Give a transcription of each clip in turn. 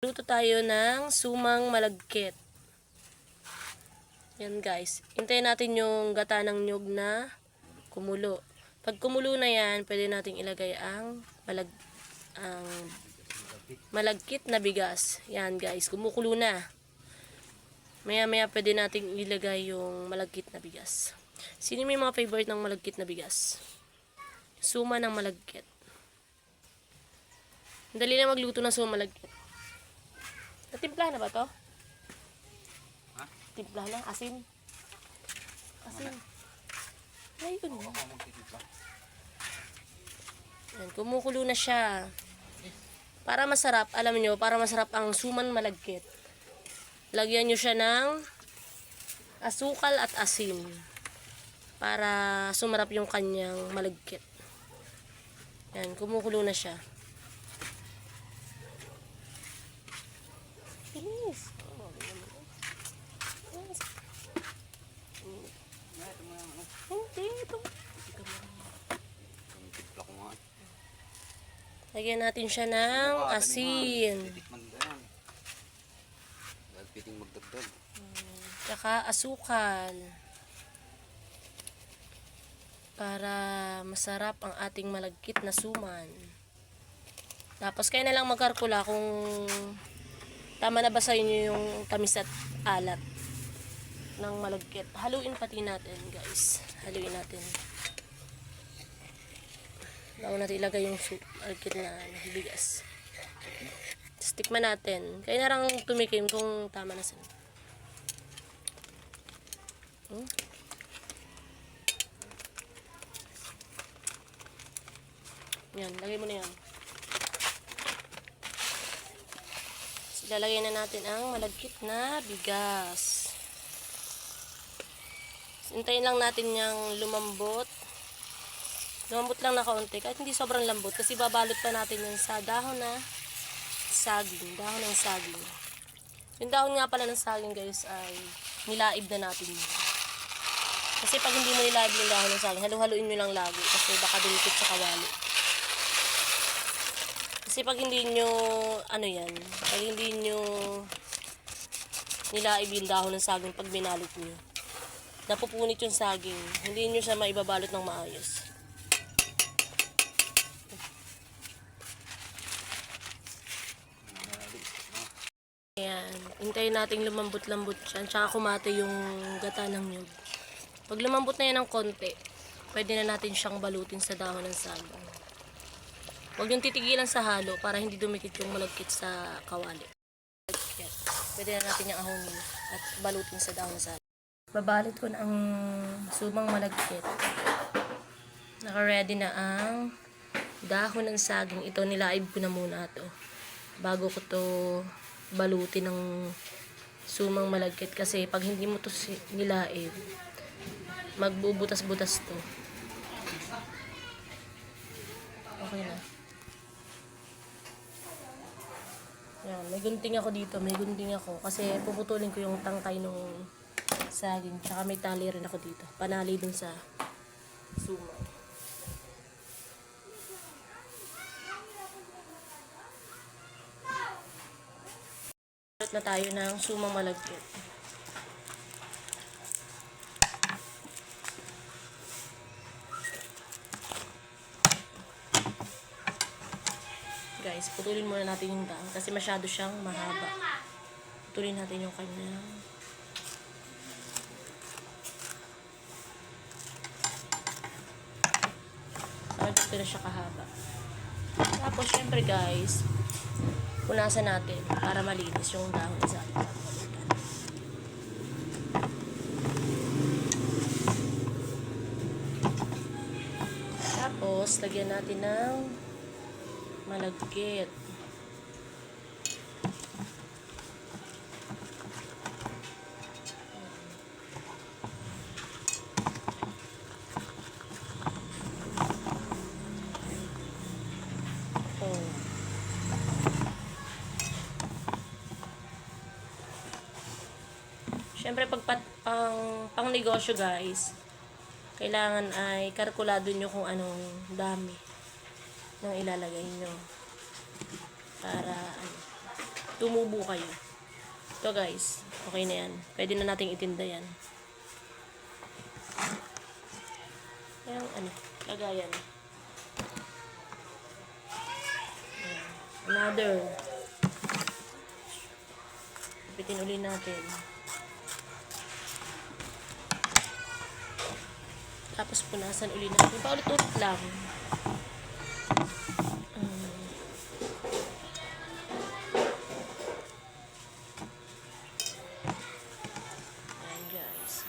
Luto tayo ng sumang malagkit. Yan guys. Hintayin natin yung gata ng nyug na kumulo. Pag kumulo na yan, pwede nating ilagay ang malagkit na bigas. Yan guys, kumukulo na. Maya maya pwede nating ilagay yung malagkit na bigas. Sino may mga favorite ng malagkit na bigas? Suma ng malagkit. Dali na magluto ng suma malagkit. Natimpla na ba to? Ha? Timpla na? Asin? Asin. Ayun na. Yan, kumukulo na siya. Para masarap, alam nyo, para masarap ang suman malagkit. Lagyan nyo siya ng asukal at asin. Para sumarap yung kanyang malagkit. Yan, kumukulo na siya. Bilis. Hindi, ito. Lagyan natin siya ng asin. Tsaka asukal. Para masarap ang ating malagkit na suman. Tapos kayo na lang magkalkula kung tama na ba sa inyo yung tamis at alat ng malagkit. Haluin pati natin guys. Haluin natin. Bago natin ilagay yung malagkit na bigas. Tikman natin. Kayo na lang tumikim kung tama na sa inyo. Yan, lagay mo na yan. Ilalagay na natin ang malagkit na bigas. Hintayin lang natin yung lumambot. Lumambot lang na kaunti. Kahit hindi sobrang lambot. Kasi babalot pa natin yan sa dahon na saging. Dahon ng saging. Yung dahon nga pala ng saging guys ay nilaib na natin yun. Kasi pag hindi mo nilaib yung dahon ng saging, halu-haluin nyo lang lagi. Kasi baka dumikit sa kawali. Kasi pag hindi nyo, pag hindi nyo nilaib yung dahon ng saging pag binalot nyo, napupunit yung saging. Hindi nyo siya maibabalot ng maayos. Ayan. Hintayin natin lumambot-lambot siya. Tsaka kumate yung gata ng nyug. Pag lumambot na yan ng konti, pwede na natin siyang balutin sa dahon ng saging. Huwag yung titigilan sa halo para hindi dumikit yung malagkit sa kawali. Pwede na natin yung ahonin at balutin sa dahon ng saging. Babalot ko na ang sumang malagkit. Naka-ready na ang dahon ng saging. Ito, nilaib ko na muna ito. Bago ko to balutin ng sumang malagkit. Kasi pag hindi mo to nilaib, magbubutas-butas to. Okay na. Yan, may gunting ako dito. May gunting ako. Kasi puputulin ko yung tangkay nung saging. Tsaka may tali rin ako dito. Panali dun sa sumang. Balot na tayo ng sumang malagkit. Guys, putulin muna natin yung dahon kasi masyado siyang mahaba. Putulin natin yung kanyang dito na siya kahaba. Tapos, syempre guys, punasan natin para malinis yung dahon sa atin. Tapos, lagyan natin ng malagkit. Siyempre pang negosyo guys, kailangan ay kalkulado nyo kung anong dami ng ilalagay nyo para tumubo kayo. Ito guys, okay na yan. Pwede na nating itinda yan. Ayan, lagayan. Ayan. Another. Pitin uli natin. Tapos punasan uli natin. Paulit-ulit lang. Ayan guys.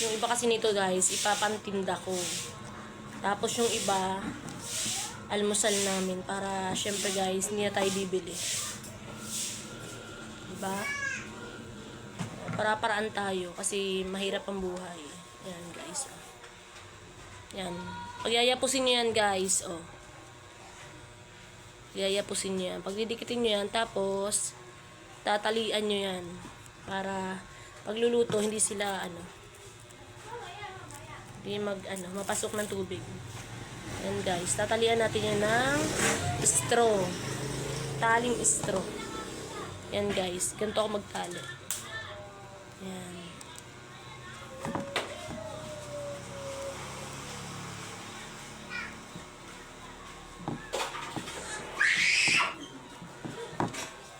Yung iba kasi nito guys, ipapantinda ko. Tapos yung iba, almusal namin para syempre guys, hindi na tayo bibili. Diba? Para-paraan tayo kasi mahirap ang buhay. Yan guys. Yan. Pag yayapusin nyo yan guys, oh. Yayapusin nyo yan. Pag didikitin nyo yan, tapos tatalian nyo yan. Para pagluluto, hindi sila hindi mapasok ng tubig. Yan guys, tatalian natin yan ng straw. Taling straw. Yan guys, ganito ako magtali. Yan.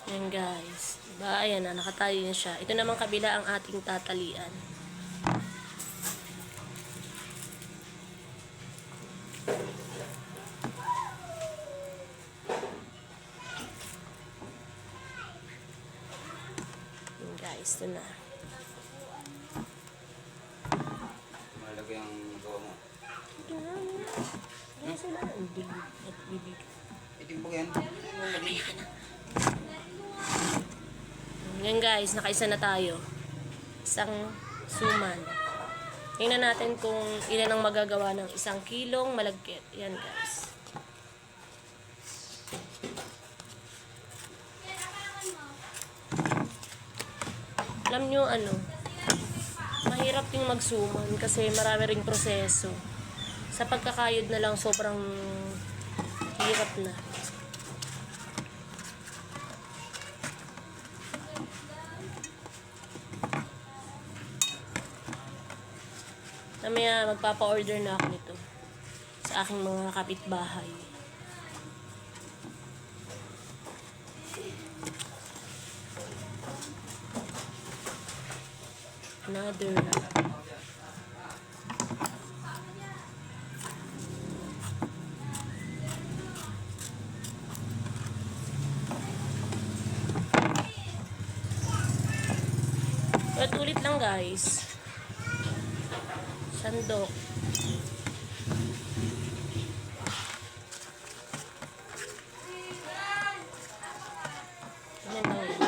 Yan guys. Diba? Ayan na, nakatali na siya. Ito naman kabila ang ating tatalian. Guys, ito na. Malagay ang gawa mo. Ayan sila. Ang bilog at bibig. Itimbog yan. Yan guys, nakaisa na tayo. Isang suman. Tingnan natin kung ilan ang magagawa ng 1 kilong malagkit. Yan guys. Alam nyo mahirap yung magsuman kasi marami ring proseso. Sa pagkakayod na lang sobrang hirap na. Mamaya magpapa-order na ako nito sa aking mga kapitbahay. Another. Ulit lang guys. Sandok. Yan lang yun.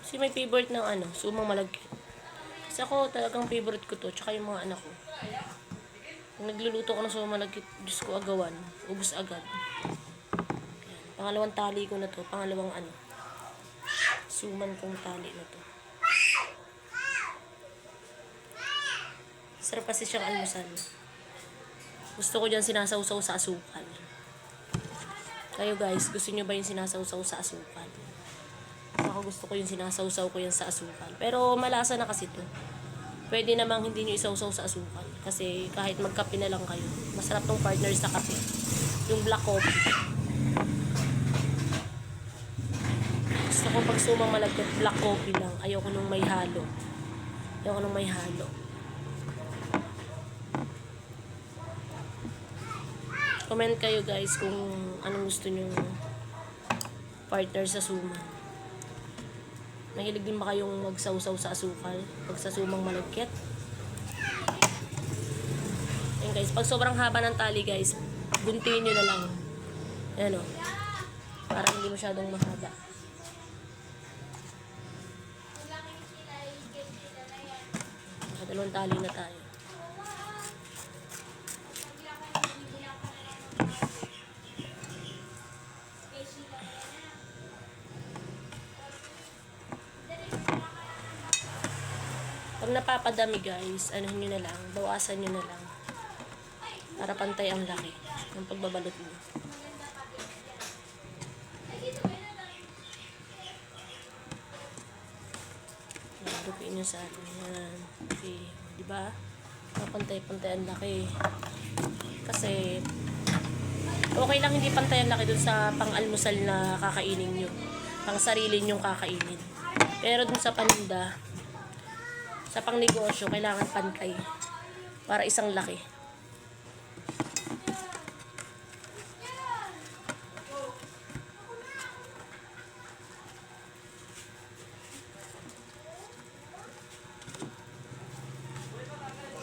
Kasi may favorite ng sumang malagkit. Kasi ako talagang favorite ko to, tsaka yung mga anak ko. Kung nagluluto ko ng sumang malagkit, Diyos ko agawan, ubus agad. Yan. Pangalawang tali ko na to, pangalawang suman kong tali na to. Sarap kasi siyang almusal. Gusto ko dyan sinasawsaw sa asukal. Kayo guys, gusto nyo ba yung sinasawsaw sa asukal? Ako gusto ko yung sinasawsaw ko yan sa asukal. Pero malasa na kasi to. Pwede namang hindi nyo isawsaw sa asukal. Kasi kahit magkape na lang kayo. Masarap tong partner sa kape. Yung black coffee. Gusto ko pag sumang malagkit, black coffee lang. Ayoko nung may halo. Ayoko nung may halo. Comment kayo guys kung anong gusto nyo partner sa suman. Mahilig din ba kayong magsawsaw sa asukal pag sa sumang malagkit? Ayan guys, pag sobrang haba ng tali guys, guntiin nyo na lang. Ayan o. Para hindi masyadong mahaba. Nakadalawang tali na tayo. Pag napapadami guys, ano nyo na lang, bawasan nyo na lang. Para pantay ang laki ng pagbabalot nyo. Dupiin nyo sa atin. Yan. Okay. Diba? Pantay-pantay ang laki. Kasi, okay lang hindi pantay ang laki dun sa pang-almusal na kakainin nyo. Pang sarili nyong kakainin. Pero dun sa paninda, sa pang-negosyo, kailangan pantay. Para isang laki.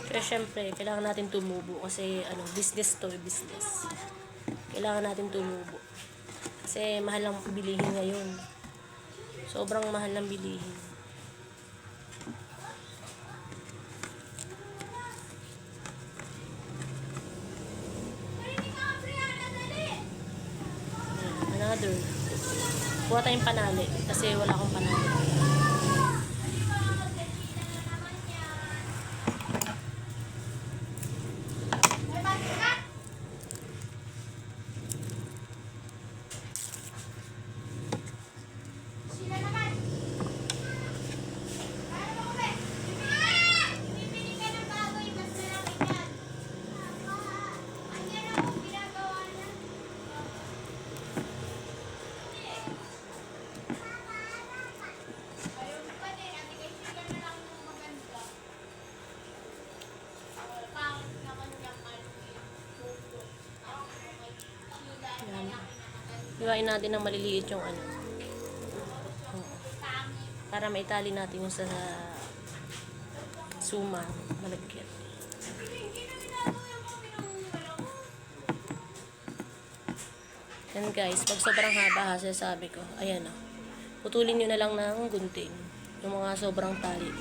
Kaya syempre, kailangan natin tumubo kasi business to, business. Kailangan natin tumubo. Kasi mahal ang bilihin ngayon. Sobrang mahal ng bilihin. Another. Kuha tayong panali kasi wala akong panali. Iwain natin ng maliliit yung para maitali natin yung sa suma, malagkit. Yan guys, pag sobrang haba sabi ko, ayan o. Putulin nyo na lang ng gunting. Yung mga sobrang tali.